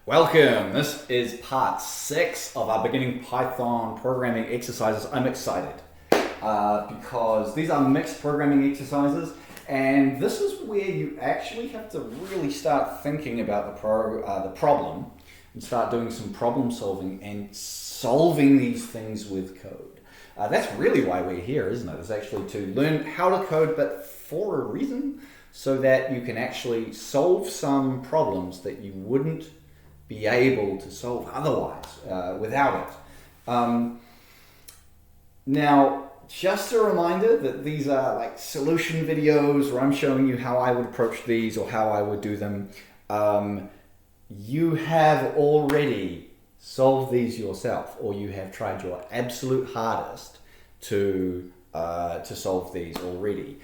Welcome. This is part 6 of our beginning Python programming exercises. I'm excited because these are mixed programming exercises, and this is where you actually have to really start thinking about the problem and start doing some problem solving and solving these things with code. That's really why we're here, isn't it? It's actually to learn how to code, but for a reason, so that you can actually solve some problems that you wouldn't be able to solve otherwise without it. Now, just a reminder that these are like solution videos where I'm showing you how I would approach these or how I would do them. You have already solved these yourself, or you have tried your absolute hardest to solve these already.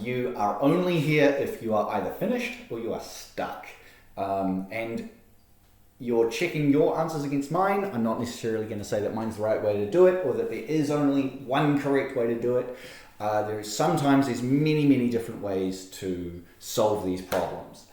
You are only here if you are either finished or you are stuck. And you're checking your answers against mine. I'm not necessarily going to say that mine's the right way to do it or that there is only one correct way to do it. There's many different ways to solve these problems.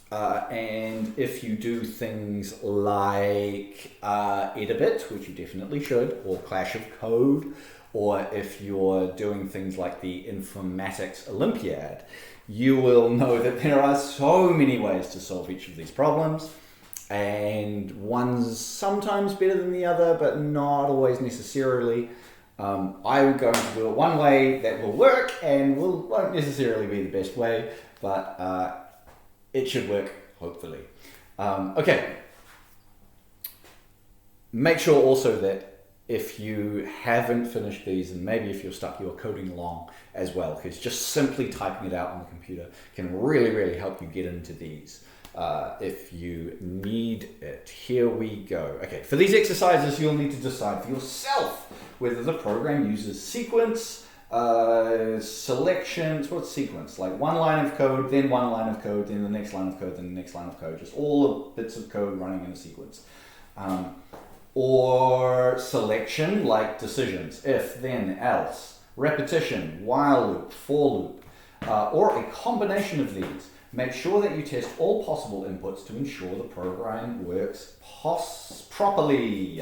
And if you do things like Edabit, which you definitely should, or Clash of Code, or if you're doing things like the Informatics Olympiad, you will know that there are so many ways to solve each of these problems. And one's sometimes better than the other, but not always necessarily. I'm going to do it one way that will work and won't necessarily be the best way, but it should work, hopefully. Okay. Make sure also that if you haven't finished these, and maybe if you're stuck, you're coding along as well, because just simply typing it out on the computer can really help you get into these. If you need it. Here we go. Okay, for these exercises, you'll need to decide for yourself whether the program uses sequence, selections. What's sequence? Like one line of code, then one line of code, then the next line of code, then the next line of code. Just all the bits of code running in a sequence. Or selection, like decisions. If, then, else. Repetition, while loop, for loop. Or a combination of these. Make sure that you test all possible inputs to ensure the program works properly.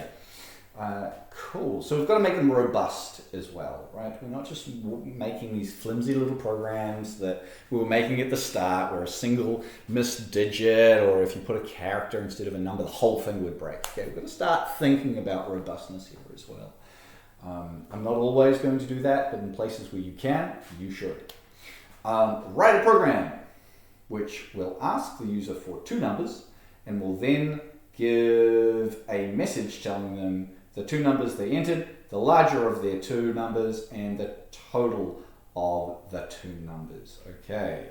Cool. So we've got to make them robust as well, right? We're not just making these flimsy little programs that we were making at the start where a single missed digit, or if you put a character instead of a number, the whole thing would break. Okay, we've got to start thinking about robustness here as well. I'm not always going to do that, but in places where you can, you should. Write a program which will ask the user for two numbers and will then give a message telling them the two numbers they entered, the larger of their two numbers, and the total of the two numbers. Okay.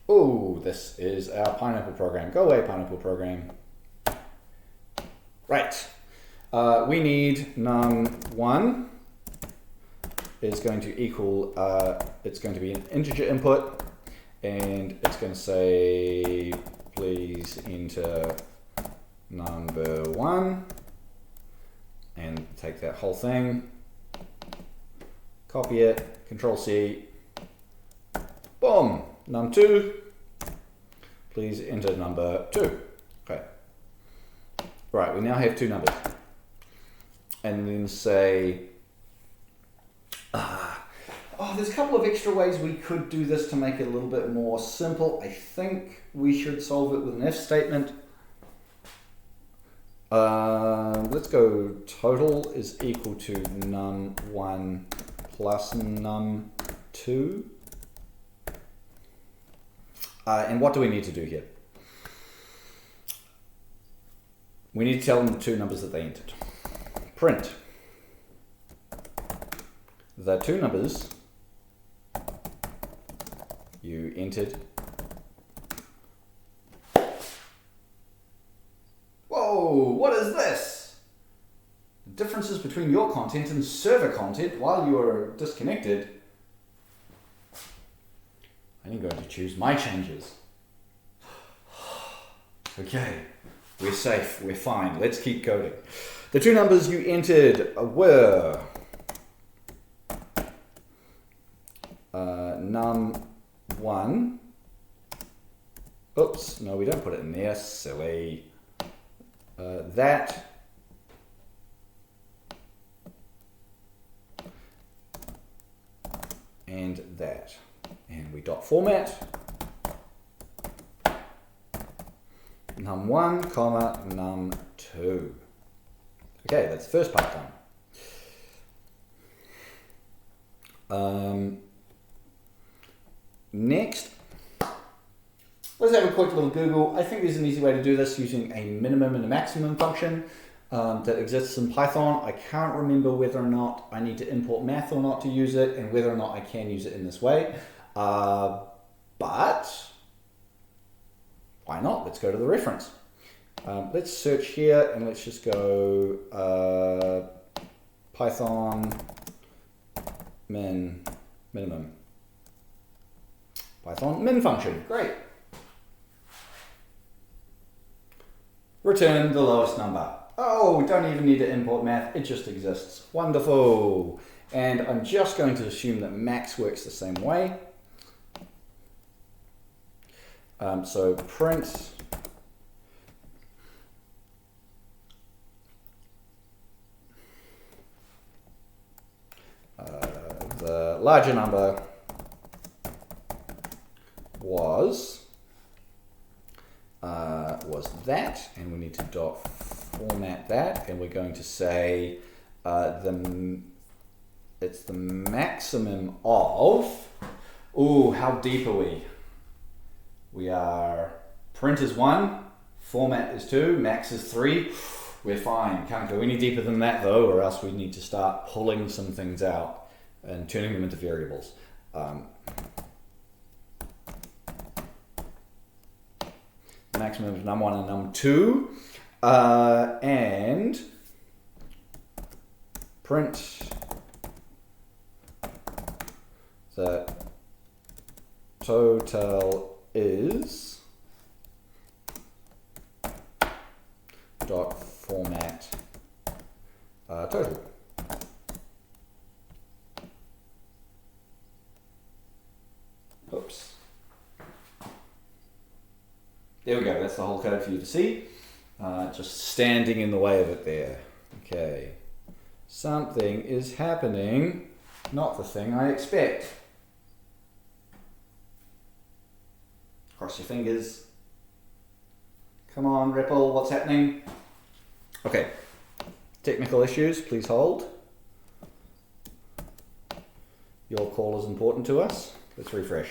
Oh, this is our Pineapple program. Go away, Pineapple program. Right. We need num1 is going to equal, it's going to be an integer input, and it's going to say, please enter number 1, and take that whole thing, copy it, Control C, boom, num2, please enter number 2. Okay. Right, we now have two numbers. And then say, there's a couple of extra ways we could do this to make it a little bit more simple. I think we should solve it with an if statement. Let's go total is equal to num1 plus num2. And what do we need to do here? We need to tell them the two numbers that they entered. Print the two numbers you entered. Whoa, what is this? The differences between your content and server content while you are disconnected. I'm going to choose my changes. Okay, we're safe, we're fine, let's keep coding. The two numbers you entered were num1 Oops, no, we don't put it in there, silly. That. And that. And we dot format. num1, comma, num2. Okay, that's the first part done. Next, let's have a quick little Google. I think there's an easy way to do this using a minimum and a maximum function that exists in Python. I can't remember whether or not I need to import math or not to use it, and whether or not I can use it in this way. But why not? Let's go to the reference. Let's search here and let's just go Python minimum. Python min function. Great. Return the lowest number. Oh, don't even need to import math. It just exists. Wonderful. And I'm just going to assume that max works the same way. So print the larger number was that, and we need to dot format that, and we're going to say it's the maximum of. Ooh, how deep are we? We are, print is 1, format is 2, max is 3. We're fine. Can't go any deeper than that though, or else we need to start pulling some things out and turning them into variables. Maximum is num1 and num2, and print the total is dot format total. Oops. There we go, that's the whole code for you to see. Just standing in the way of it there. Okay. Something is happening, not the thing I expect. Cross your fingers. Come on, Ripple, what's happening? Okay. Technical issues, please hold. Your call is important to us. Let's refresh.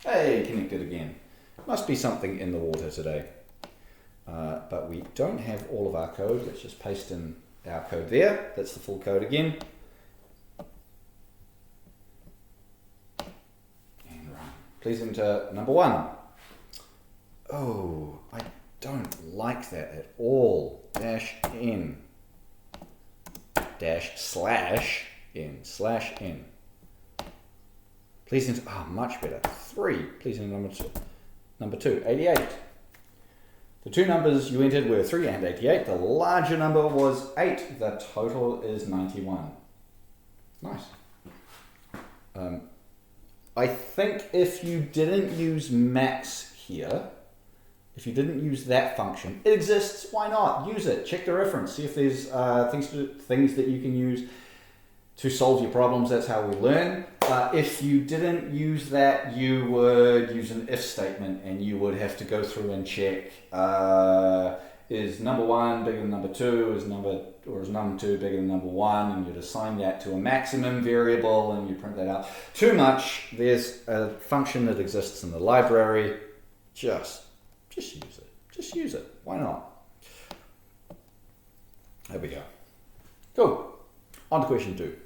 Hey, connected again. Must be something in the water today. But we don't have all of our code. Let's just paste in our code there. That's the full code again. And run. Please enter number 1. Oh, I don't like that at all. -n /n/n. Please enter, much better. 3. Please enter number 2, 88. The two numbers you entered were 3 and 88. The larger number was 8. The total is 91. Nice. I think if you didn't use max here, if you didn't use that function, it exists, why not? Use it, check the reference, see if there's things that you can use to solve your problems. That's how we learn. If you didn't use that, you would use an if statement, and you would have to go through and check, is number 1 bigger than number 2, is number 2 bigger than number 1, and you'd assign that to a maximum variable, and you print that out. Too much. There's a function that exists in the library. Just use it. Just use it. Why not? There we go. Cool. On to question 2.